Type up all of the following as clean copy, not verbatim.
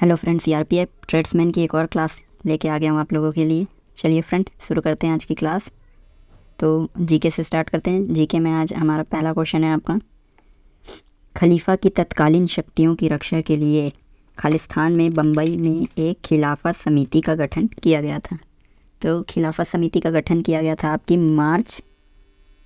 Hello friends, CRPF tradesman की एक और क्लास लेके आ गया हूँ आप लोगों के लिए। चलिए फ्रेंड, शुरू करते हैं आज की क्लास। तो जीके से स्टार्ट करते हैं। जीके में आज हमारा पहला क्वेश्चन है आपका, खलीफा की तत्कालीन शक्तियों की रक्षा के लिए खालिस्तान में बम्बई में एक खिलाफत समिति का गठन किया गया था। तो खिलाफत समिति का गठन किया गया था आपकी मार्च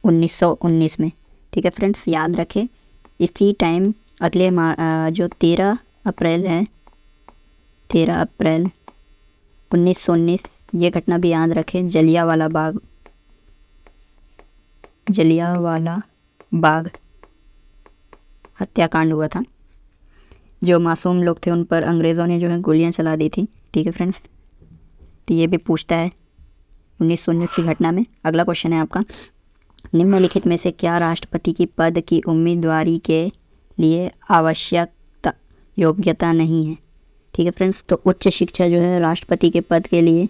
1919 में। ठीक है फ्रेंड्स, याद रखें इसी टाइम अगले जो 13 अप्रैल है, 13 अप्रैल 1919, ये घटना भी याद रखें। जलियांवाला बाग हत्याकांड हुआ था। जो मासूम लोग थे उन पर अंग्रेज़ों ने जो है गोलियां चला दी थी। ठीक है फ्रेंड्स, तो ये भी पूछता है 1919 की घटना में। अगला क्वेश्चन है आपका, निम्नलिखित में से क्या राष्ट्रपति की पद की उम्मीदवारी के लिए आवश्यकता योग्यता नहीं है। ठीक है फ्रेंड्स, तो उच्च शिक्षा जो है राष्ट्रपति के पद के लिए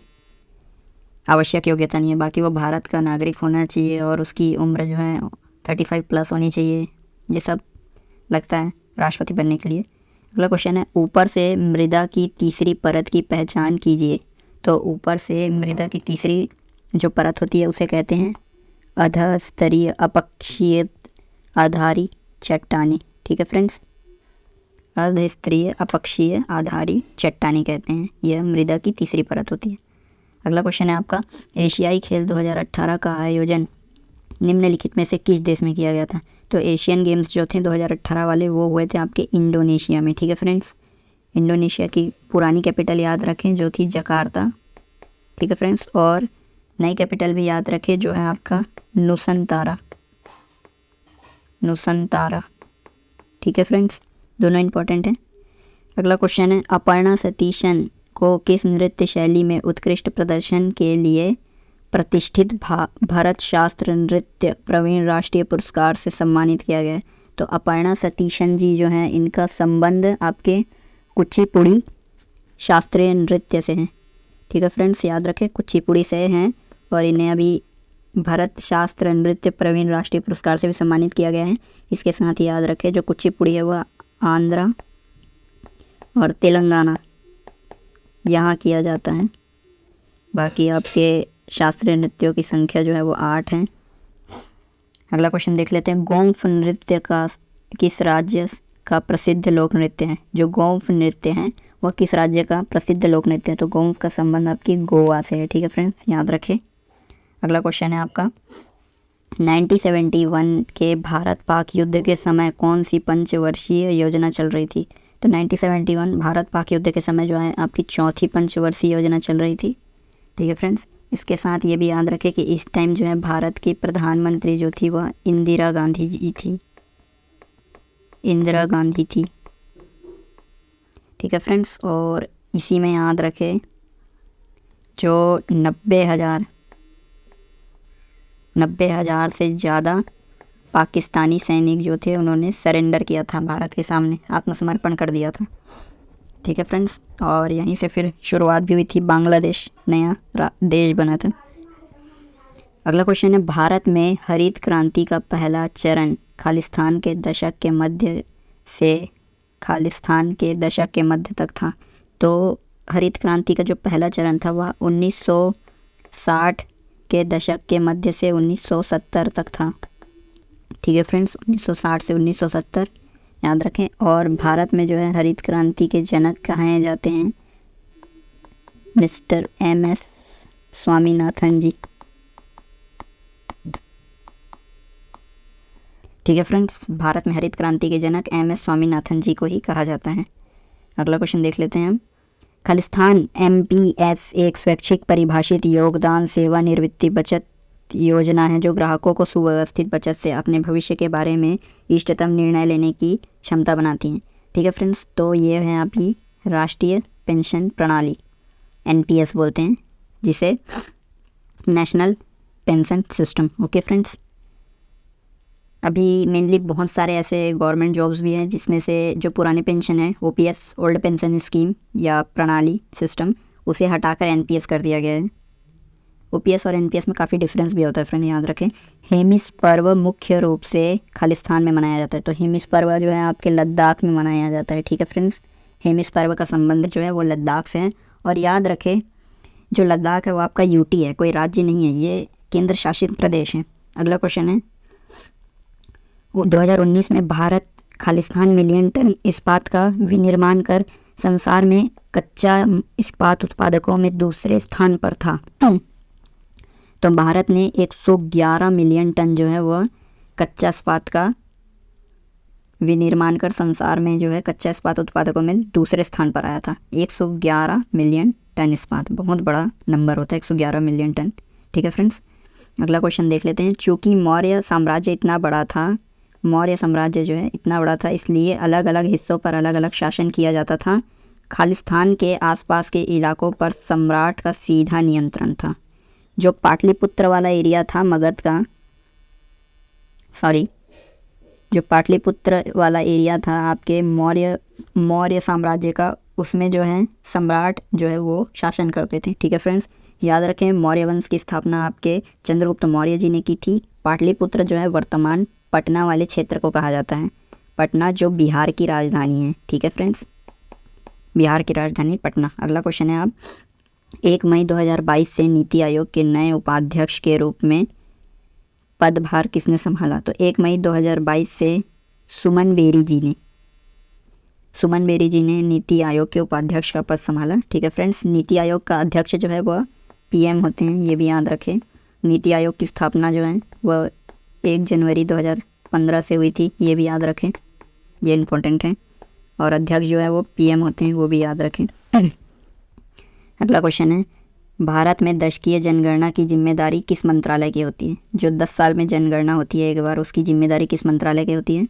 आवश्यक योग्यता नहीं है। बाकी वो भारत का नागरिक होना चाहिए और उसकी उम्र जो है 35 प्लस होनी चाहिए। ये सब लगता है राष्ट्रपति बनने के लिए। अगला क्वेश्चन है, ऊपर से मृदा की तीसरी परत की पहचान कीजिए। तो ऊपर से मृदा की तीसरी जो परत होती है उसे कहते हैं अधस्तरीय अपक्षीय आधारी चट्टानी। ठीक है फ्रेंड्स, अधस्तरीय अपक्षीय आधारी चट्टानी कहते हैं, यह मृदा की तीसरी परत होती है। अगला क्वेश्चन है आपका, एशियाई खेल 2018 का आयोजन निम्नलिखित में से किस देश में किया गया था। तो एशियन गेम्स जो थे 2018 वाले वो हुए थे आपके इंडोनेशिया में। ठीक है फ्रेंड्स, इंडोनेशिया की पुरानी कैपिटल याद रखें जो थी जकार्ता। ठीक है फ्रेंड्स, और नई कैपिटल भी याद रखें जो है आपका नुसंतारा। ठीक है फ्रेंड्स, दोनों इंपॉर्टेंट हैं। अगला क्वेश्चन है, अपर्णा सतीशन को किस नृत्य शैली में उत्कृष्ट प्रदर्शन के लिए प्रतिष्ठित भारत शास्त्र नृत्य प्रवीण राष्ट्रीय पुरस्कार से सम्मानित किया गया है। तो अपर्णा सतीशन जी जो हैं इनका संबंध आपके कुचिपुड़ी शास्त्रीय नृत्य से है। ठीक है फ्रेंड्स, याद रखें कुचिपुड़ी से हैं और इन्हें अभी भारत शास्त्र नृत्य प्रवीण राष्ट्रीय पुरस्कार से भी सम्मानित किया गया है। इसके साथ ही याद रखें जो कुचिपुड़ी है वह आंध्रा और तेलंगाना यहाँ किया जाता है। बाकी आपके शास्त्रीय नृत्यों की संख्या जो है वो 8 है। अगला क्वेश्चन देख लेते हैं, गोंफ नृत्य का किस राज्य का प्रसिद्ध लोक नृत्य है। जो गोंफ नृत्य है वह किस राज्य का प्रसिद्ध लोक नृत्य है। तो गोंफ का संबंध आपकी गोवा से है। ठीक है फ्रेंड्स, याद रखें। अगला क्वेश्चन है आपका, 1971 के भारत पाक युद्ध के समय कौन सी पंचवर्षीय योजना चल रही थी। तो 1971 भारत पाक युद्ध के समय जो है आपकी चौथी पंचवर्षीय योजना चल रही थी। ठीक है फ्रेंड्स, इसके साथ ये भी याद रखें कि इस टाइम जो है भारत की प्रधानमंत्री जो थी वह इंदिरा गांधी जी थी। ठीक है फ्रेंड्स, और इसी में याद रखें जो 90,000 से ज़्यादा पाकिस्तानी सैनिक जो थे उन्होंने सरेंडर किया था भारत के सामने, आत्मसमर्पण कर दिया था। ठीक है फ्रेंड्स, और यहीं से फिर शुरुआत भी हुई थी, बांग्लादेश नया देश बना था। अगला क्वेश्चन है, भारत में हरित क्रांति का पहला चरण खालिस्तान के दशक के मध्य तक था। तो हरित क्रांति का जो पहला चरण था वह 1960 के दशक के मध्य से 1970 तक था। ठीक है फ्रेंड्स, 1960 से 1970 याद रखें। और भारत में जो है हरित क्रांति के जनक कहे जाते हैं मिस्टर MS स्वामीनाथन जी। ठीक है फ्रेंड्स, भारत में हरित क्रांति के जनक MS स्वामीनाथन जी को ही कहा जाता है। अगला क्वेश्चन देख लेते हैं हम, खालिस्तान MPS एक स्वैच्छिक परिभाषित योगदान सेवानिवृत्ति बचत योजना है जो ग्राहकों को सुव्यवस्थित बचत से अपने भविष्य के बारे में इष्टतम निर्णय लेने की क्षमता बनाती हैं। ठीक है फ्रेंड्स, तो ये है आपकी राष्ट्रीय पेंशन प्रणाली, NPS बोलते हैं जिसे, national pension system. Okay friends, अभी मेनली बहुत सारे ऐसे गवर्नमेंट जॉब्स भी हैं जिसमें से जो पुरानी पेंशन है OPS ओल्ड पेंशन स्कीम या प्रणाली सिस्टम, उसे हटाकर NPS कर दिया गया है। OPS और NPS में काफ़ी डिफरेंस भी होता है फ्रेंड, याद रखें। हेमिस पर्व मुख्य रूप से खालिस्तान में मनाया जाता है। तो हेमिस पर्व जो है आपके लद्दाख में मनाया जाता है। ठीक है फ्रेंड्स, हेमिस्फीयर का संबंध जो है वो लद्दाख से है। और याद रखें जो लद्दाख है वो आपका यूटी है, कोई राज्य नहीं है, ये केंद्र शासित प्रदेश है। अगला क्वेश्चन है 2019 में भारत खालिस्तान मिलियन टन इस्पात का विनिर्माण कर संसार में कच्चा इस्पात उत्पादकों में दूसरे स्थान पर था। तो भारत ने 111 मिलियन टन जो है वह कच्चा इस्पात का विनिर्माण कर संसार में जो है कच्चा इस्पात उत्पादकों में दूसरे स्थान पर आया था। 111 मिलियन टन इस्पात, बहुत बड़ा नंबर होता है 111 मिलियन टन। ठीक है फ्रेंड्स, अगला क्वेश्चन देख लेते हैं। चूँकि मौर्य साम्राज्य इतना बड़ा था, मौर्य साम्राज्य जो है इतना बड़ा था, इसलिए अलग अलग हिस्सों पर अलग अलग शासन किया जाता था। खालिस्तान के आसपास के इलाकों पर सम्राट का सीधा नियंत्रण था। जो पाटलिपुत्र वाला एरिया था मगध का, जो पाटलिपुत्र वाला एरिया था आपके मौर्य साम्राज्य का, उसमें जो है सम्राट जो है वो शासन करते थे। ठीक है फ्रेंड्स, याद रखें मौर्य वंश की स्थापना आपके चंद्रगुप्त मौर्य जी ने की थी। पाटलिपुत्र जो है वर्तमान पटना वाले क्षेत्र को कहा जाता है, पटना जो बिहार की राजधानी है। ठीक है फ्रेंड्स, बिहार की राजधानी पटना। अगला क्वेश्चन है आप 1 मई 2022 से नीति आयोग के नए उपाध्यक्ष के रूप में पदभार किसने संभाला? तो 1 मई 2022 से सुमन बेरी जी ने नीति आयोग के उपाध्यक्ष का पद संभाला। ठीक है फ्रेंड्स, नीति आयोग का अध्यक्ष जो है वह पीएम होते हैं, ये भी याद रखें। नीति आयोग की स्थापना जो है वह 1 जनवरी 2015 से हुई थी, ये भी याद रखें, ये इम्पोर्टेंट है। और अध्यक्ष जो है वो पीएम होते हैं, वो भी याद रखें। अगला क्वेश्चन है भारत में दशकीय जनगणना की जिम्मेदारी किस मंत्रालय की होती है? जो 10 साल में जनगणना होती है एक बार, उसकी जिम्मेदारी किस मंत्रालय की होती है?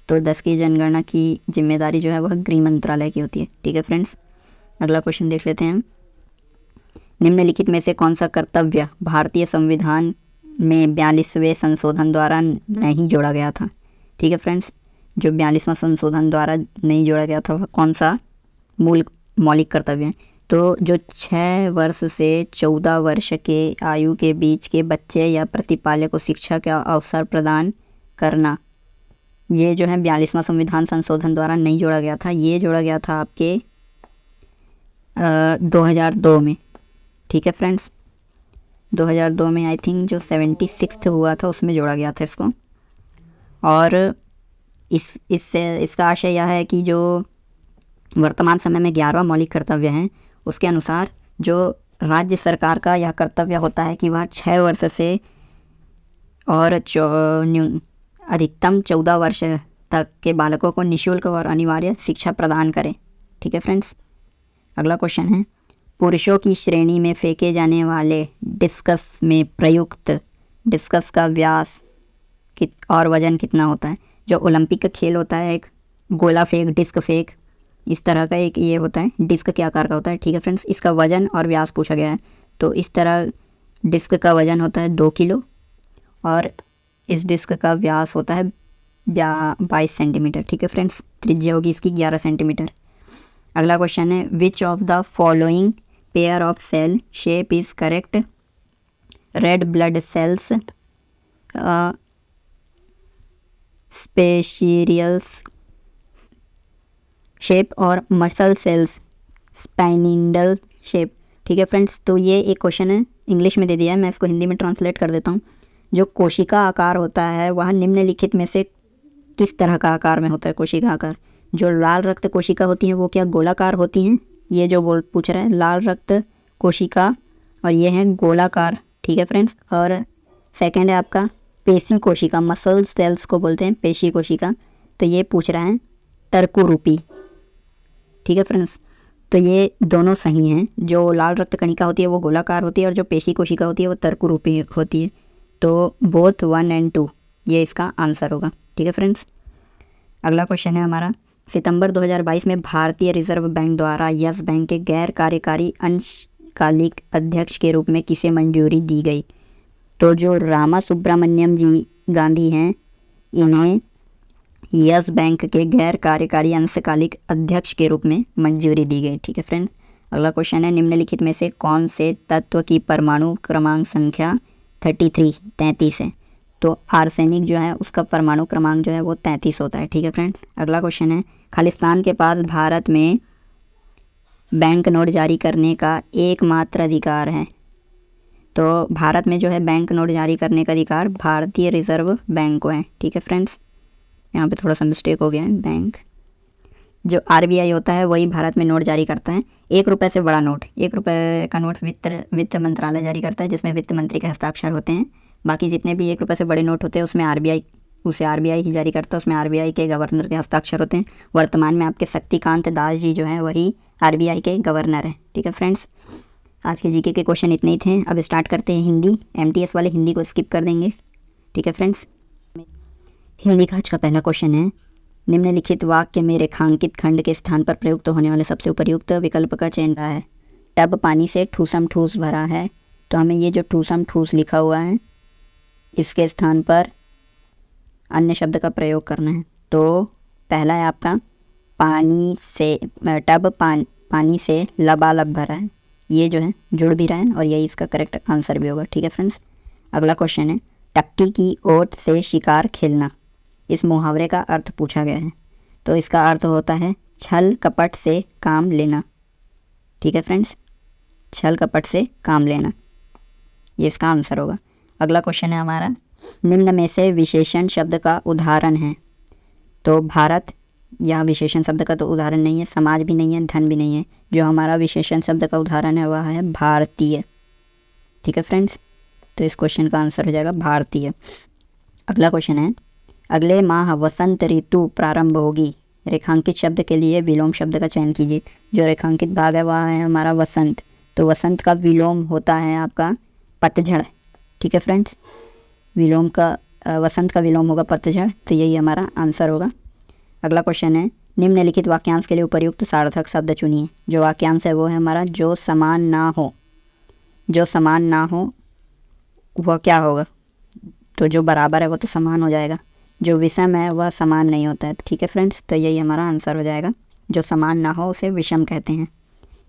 तो 10 की जनगणना की जिम्मेदारी जो है वह गृह मंत्रालय की होती है। ठीक है फ्रेंड्स, अगला क्वेश्चन देख लेते हैं। निम्नलिखित में से कौन सा कर्तव्य भारतीय संविधान में 42वें संशोधन द्वारा नहीं जोड़ा गया था? ठीक है फ्रेंड्स, जो 42वां संशोधन द्वारा नहीं जोड़ा गया था वह कौन सा मौलिक कर्तव्य है? तो जो 6 वर्ष से 14 वर्ष के आयु के बीच के बच्चे या प्रतिपालक को शिक्षा का अवसर प्रदान करना, ये जो है 42वां संविधान संशोधन द्वारा नहीं जोड़ा गया था, ये जोड़ा गया था आपके 2002 में। ठीक है फ्रेंड्स, 2002 में आई थिंक जो 76 हुआ था उसमें जोड़ा गया था इसको। और इसका आशय यह है कि जो वर्तमान समय में 11वां मौलिक कर्तव्य है उसके अनुसार जो राज्य सरकार का यह कर्तव्य होता है कि वह 6 वर्ष से और अधिकतम 14 वर्ष तक के बालकों को निःशुल्क और अनिवार्य शिक्षा प्रदान करें। ठीक है फ्रेंड्स, अगला क्वेश्चन है पुरुषों की श्रेणी में फेंके जाने वाले डिस्कस में प्रयुक्त डिस्कस का व्यास और वजन कितना होता है? जो ओलंपिक का खेल होता है, एक गोला फेंक, डिस्क फेंक, इस तरह का एक ये होता है, डिस्क के आकार का होता है। ठीक है फ्रेंड्स, इसका वजन और व्यास पूछा गया है। तो इस तरह डिस्क का वजन होता है 2 किलो और इस डिस्क का व्यास होता है 22 सेंटीमीटर। ठीक है फ्रेंड्स, त्रिज्या होगी इसकी 11 सेंटीमीटर। अगला क्वेश्चन है which of the following pair of cell shape is correct? Red blood cells, स्पेशियल्स शेप और मसल सेल्स स्पाइनिंडल शेप। ठीक है फ्रेंड्स, तो ये एक क्वेश्चन है, इंग्लिश में दे दिया है, मैं इसको हिंदी में ट्रांसलेट कर देता हूँ। जो कोशिका आकार होता है वह निम्नलिखित में से किस तरह का आकार में होता है? कोशिका आकार, जो लाल रक्त कोशिका होती हैं वो क्या गोलाकार होती हैं? ये जो पूछ रहा है लाल रक्त कोशिका, और ये है गोलाकार। ठीक है फ्रेंड्स, और सेकंड है आपका पेशी कोशिका, मसल सेल्स को बोलते हैं पेशी कोशिका, तो ये पूछ रहा है तर्करूपी। ठीक है फ्रेंड्स, तो ये दोनों सही हैं। जो लाल रक्त कणिका होती है वो गोलाकार होती है और जो पेशी कोशिका होती है वो तर्करूपी होती है। तो बोथ 1 और 2 ये इसका आंसर होगा। ठीक है फ्रेंड्स, अगला क्वेश्चन है हमारा सितंबर 2022 में भारतीय रिजर्व बैंक द्वारा यस बैंक के गैर कार्यकारी अंशकालिक अध्यक्ष के रूप में किसे मंजूरी दी गई? तो जो रामा सुब्रमण्यम जी गांधी हैं, इन्हें यस बैंक के गैर कार्यकारी अंशकालिक अध्यक्ष के रूप में मंजूरी दी गई। ठीक है फ्रेंड्स, अगला क्वेश्चन है निम्नलिखित में से कौन से तत्व की परमाणु क्रमांक संख्या 33 है? तो आर्सेनिक जो है उसका परमाणु क्रमांक जो है वो 33 होता है। ठीक है फ्रेंड्स, अगला क्वेश्चन है खालिस्तान के पास भारत में बैंक नोट जारी करने का एकमात्र अधिकार है? तो भारत में जो है बैंक नोट जारी करने का अधिकार भारतीय रिजर्व बैंक को है। ठीक है फ्रेंड्स, यहाँ पे थोड़ा सा मिस्टेक हो गया है। बैंक जो आरबीआई होता है वही भारत में नोट जारी करता है। 1 रुपये से बड़ा नोट, 1 रुपये का नोट वित्त मंत्रालय जारी करता है, जिसमें वित्त मंत्री के हस्ताक्षर होते हैं। बाकी जितने भी 1 रुपये से बड़े नोट होते हैं उसमें आरबीआई ही जारी करता है, उसमें आरबीआई के गवर्नर के हस्ताक्षर होते हैं। वर्तमान में आपके शक्तिकांत दास जी जो हैं वही आरबीआई के गवर्नर हैं। ठीक है फ्रेंड्स, आज के जीके के क्वेश्चन इतने ही थे। अब स्टार्ट करते हैं हिंदी। एमटीएस वाले हिंदी को स्किप कर देंगे। ठीक है फ्रेंड्स, हिंदी का आज का पहला क्वेश्चन है, निम्नलिखित वाक्य में रेखांकित खंड के स्थान पर प्रयुक्त होने वाले सबसे उपयुक्त विकल्प का चयन रहा है। टब पानी से ठूसम ठूस भरा है, तो हमें ये जो ठूसम ठूस लिखा हुआ है इसके स्थान पर अन्य शब्द का प्रयोग करना है। तो पहला है आपका पानी से, टब पानी से लबालब भरा है, ये जो है जुड़ भी रहा है और यही इसका करेक्ट आंसर भी होगा। ठीक है फ्रेंड्स, अगला क्वेश्चन है, टक्की की ओट से शिकार खेलना, इस मुहावरे का अर्थ पूछा गया है। तो इसका अर्थ होता है छल कपट से काम लेना। ठीक है फ्रेंड्स, छल कपट से काम लेना, ये इसका आंसर होगा। अगला क्वेश्चन है हमारा, निम्न में से विशेषण शब्द का उदाहरण है। तो भारत यह विशेषण शब्द का तो उदाहरण नहीं है, समाज भी नहीं है, धन भी नहीं है। जो हमारा विशेषण शब्द का उदाहरण है वह है भारतीय। ठीक है फ्रेंड्स, तो इस क्वेश्चन का आंसर हो जाएगा भारतीय। अगला क्वेश्चन है, अगले माह वसंत ऋतु प्रारंभ होगी, रेखांकित शब्द के लिए विलोम शब्द का चयन कीजिए। जो रेखांकित भाग है वह है हमारा वसंत, तो वसंत का विलोम होता है आपका पतझड़। ठीक है फ्रेंड्स, विलोम का वसंत का विलोम होगा पतझड़, तो यही हमारा आंसर होगा। अगला क्वेश्चन है, निम्नलिखित वाक्यांश के लिए उपयुक्त सार्थक शब्द चुनिए। जो वाक्यांश है वो है हमारा जो समान ना हो। जो समान ना हो वह क्या होगा? तो जो बराबर है वो तो समान हो जाएगा, जो विषम है वह समान नहीं होता है। ठीक है फ्रेंड्स, तो यही हमारा आंसर हो जाएगा। जो समान ना हो उसे विषम कहते हैं।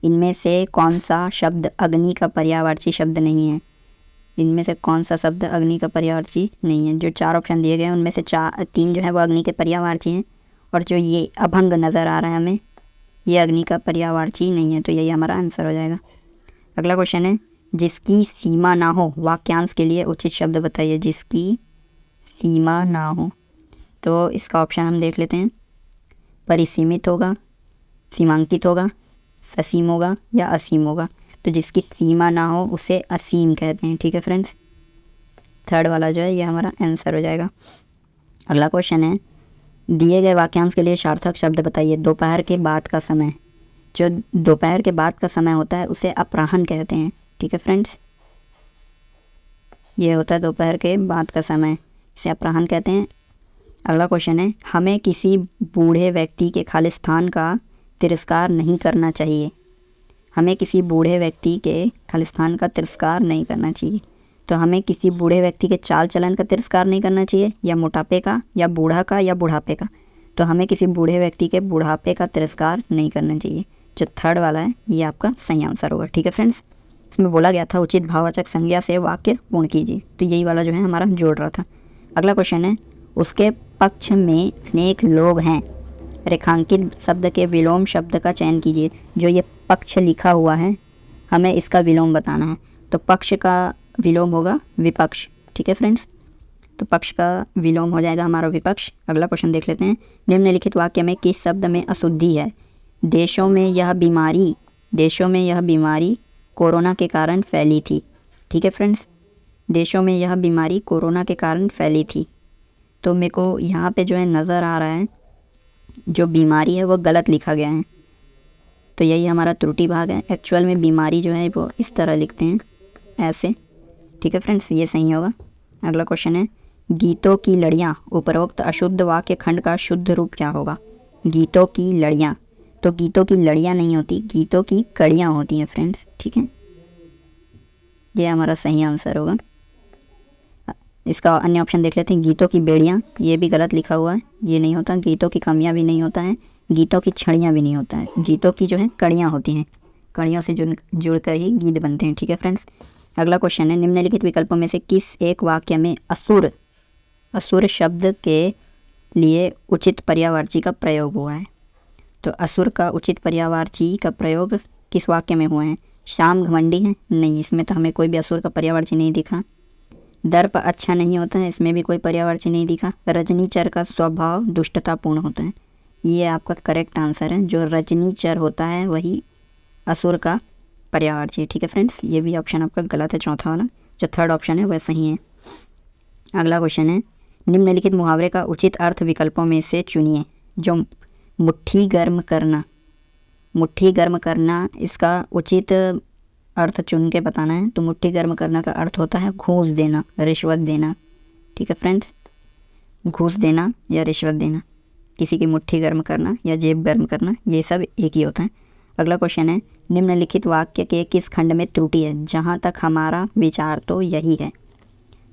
इनमें से कौन सा शब्द अग्नि का पर्यायवाची शब्द नहीं है? इनमें से कौन सा शब्द अग्नि का पर्यायवाची नहीं है? जो 4 ऑप्शन दिए गए हैं उनमें से 3 जो है वो अग्नि के पर्यायवाची हैं, और जो ये अभंग नज़र आ रहा है हमें ये अग्नि का पर्यायवाची नहीं है, तो यही हमारा आंसर हो जाएगा। अगला क्वेश्चन है, जिसकी सीमा ना हो, वाक्यांश के लिए उचित शब्द बताइए। जिसकी सीमा ना हो, तो इसका ऑप्शन हम देख लेते हैं। परिसीमित होगा, सीमांकित होगा, ससीम होगा या असीम होगा। तो जिसकी सीमा ना हो उसे असीम कहते हैं। ठीक है फ्रेंड्स, थर्ड वाला जो है ये हमारा आंसर हो जाएगा। अगला क्वेश्चन है, दिए गए वाक्यांश के लिए सार्थक शब्द बताइए। दोपहर के बाद का समय, जो दोपहर के बाद का समय होता है उसे अपराह्न कहते हैं। ठीक है फ्रेंड्स, ये होता है दोपहर के बाद का समय, इसे अपराह्न कहते हैं। अगला क्वेश्चन है, हमें किसी बूढ़े व्यक्ति के खालिस्तान का तिरस्कार नहीं करना चाहिए। हमें किसी बूढ़े व्यक्ति के खालिस्तान का तिरस्कार नहीं करना चाहिए। तो हमें किसी बूढ़े व्यक्ति के चाल चलन का तिरस्कार नहीं करना चाहिए, या मोटापे का, या बूढ़ा का, या बुढ़ापे का। तो हमें किसी बूढ़े व्यक्ति के बुढ़ापे का तिरस्कार नहीं करना चाहिए। जो थर्ड वाला है ये आपका सही आंसर होगा। ठीक है फ्रेंड्स, इसमें बोला गया था उचित भाववाचक संज्ञा से वाक्य पूर्ण कीजिए, तो यही वाला जो है हमारा जोड़ रहा था। अगला क्वेश्चन है, उसके पक्ष में अनेक लोग हैं, रेखांकित शब्द के विलोम शब्द का चयन कीजिए। जो ये पक्ष लिखा हुआ है हमें इसका विलोम बताना है, तो पक्ष का विलोम होगा विपक्ष। ठीक है फ्रेंड्स, तो पक्ष का विलोम हो जाएगा हमारा विपक्ष। अगला क्वेश्चन देख लेते हैं, निम्नलिखित वाक्य में किस शब्द में अशुद्धि है? देशों में यह बीमारी कोरोना के कारण फैली थी। ठीक है फ्रेंड्स, देशों में यह बीमारी कोरोना के कारण फैली थी। तो मेरे को यहाँ पे जो है नज़र आ रहा है जो बीमारी है वो गलत लिखा गया है, तो यही हमारा त्रुटि भाग है। एक्चुअल में बीमारी जो है वो इस तरह लिखते हैं, ऐसे। ठीक है फ्रेंड्स, ये सही होगा। अगला क्वेश्चन है, गीतों की लड़ियाँ, उपरोक्त अशुद्ध वाक्य खंड का शुद्ध रूप क्या होगा? गीतों की लड़ियाँ, तो गीतों की लड़ियाँ नहीं होती, गीतों की कड़ियाँ होती हैं फ्रेंड्स। ठीक है, ये हमारा सही आंसर होगा। इसका अन्य ऑप्शन देख लेते हैं, गीतों की बेड़ियाँ, ये भी गलत लिखा हुआ है, ये नहीं होता। गीतों की कमियाँ भी नहीं होता है, गीतों की छड़ियाँ भी नहीं होता है। गीतों की जो है कड़ियाँ होती हैं, कड़ियों से जुड़कर ही गीत बनते हैं। ठीक है फ्रेंड्स, अगला क्वेश्चन है, निम्नलिखित विकल्पों में से किस एक वाक्य में असुर शब्द के लिए उचित पर्यायवाची का प्रयोग हुआ है? तो असुर का उचित पर्यायवाची का प्रयोग किस वाक्य में हुआ है? श्याम घमंडी है, नहीं, इसमें तो हमें कोई भी असुर का पर्यायवाची नहीं दिखा। दर्प अच्छा नहीं होता है, इसमें भी कोई पर्यायवाची नहीं दिखा। रजनीचर का स्वभाव दुष्टतापूर्ण होता है, ये आपका करेक्ट आंसर है। जो रजनीचर होता है वही असुर का पर्यायवाची है। ठीक है फ्रेंड्स, ये भी ऑप्शन आपका गलत है, चौथा वाला। जो थर्ड ऑप्शन है वह सही है। अगला क्वेश्चन है, निम्नलिखित मुहावरे का उचित अर्थ विकल्पों में से चुनिए। जो मुट्ठी गर्म करना, मुट्ठी गर्म करना, इसका उचित अर्थ चुन के बताना है। तो मुट्ठी गर्म करना का अर्थ होता है घूस देना, रिश्वत देना। ठीक है फ्रेंड्स, घूस देना या रिश्वत देना, किसी की मुट्ठी गर्म करना या जेब गर्म करना, ये सब एक ही होता है। अगला क्वेश्चन है, निम्नलिखित वाक्य के किस खंड में त्रुटि है? जहाँ तक हमारा विचार तो यही है,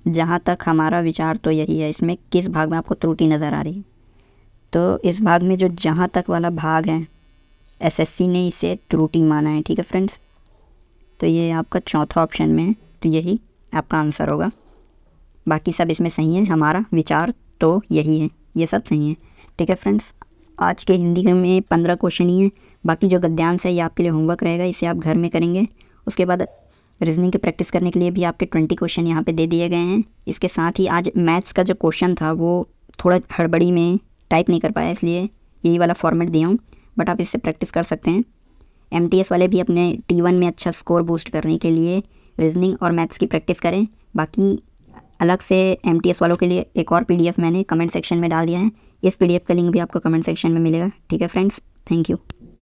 जहाँ तक हमारा विचार तो यही है, इसमें किस भाग में आपको त्रुटि नज़र आ रही है? तो इस भाग में जो जहाँ तक वाला भाग है, एसएससी ने इसे त्रुटि माना है। ठीक है फ्रेंड्स, तो ये आपका चौथा ऑप्शन में है, तो यही आपका आंसर होगा। बाकी सब इसमें सही है, हमारा विचार तो यही है, ये सब सही है। ठीक है फ्रेंड्स, आज के हिंदी में 15 क्वेश्चन ही हैं। बाकी जो गद्यांश है ये आपके लिए होमवर्क रहेगा, इसे आप घर में करेंगे। उसके बाद रीजनिंग की प्रैक्टिस करने के लिए भी आपके 20 क्वेश्चन यहाँ पे दे दिए गए हैं। इसके साथ ही आज मैथ्स का जो क्वेश्चन था वो थोड़ा हड़बड़ी में टाइप नहीं कर पाया, इसलिए यही वाला फॉर्मेट दिया हूँ, बट आप इससे प्रैक्टिस कर सकते हैं। MTS वाले भी अपने T1 में अच्छा स्कोर बूस्ट करने के लिए रीजनिंग और मैथ्स की प्रैक्टिस करें। बाकी अलग से MTS वालों के लिए एक और PDF मैंने कमेंट सेक्शन में डाल दिया है, इस PDF का लिंक भी आपको कमेंट सेक्शन में मिलेगा। ठीक है फ्रेंड्स, थैंक यू।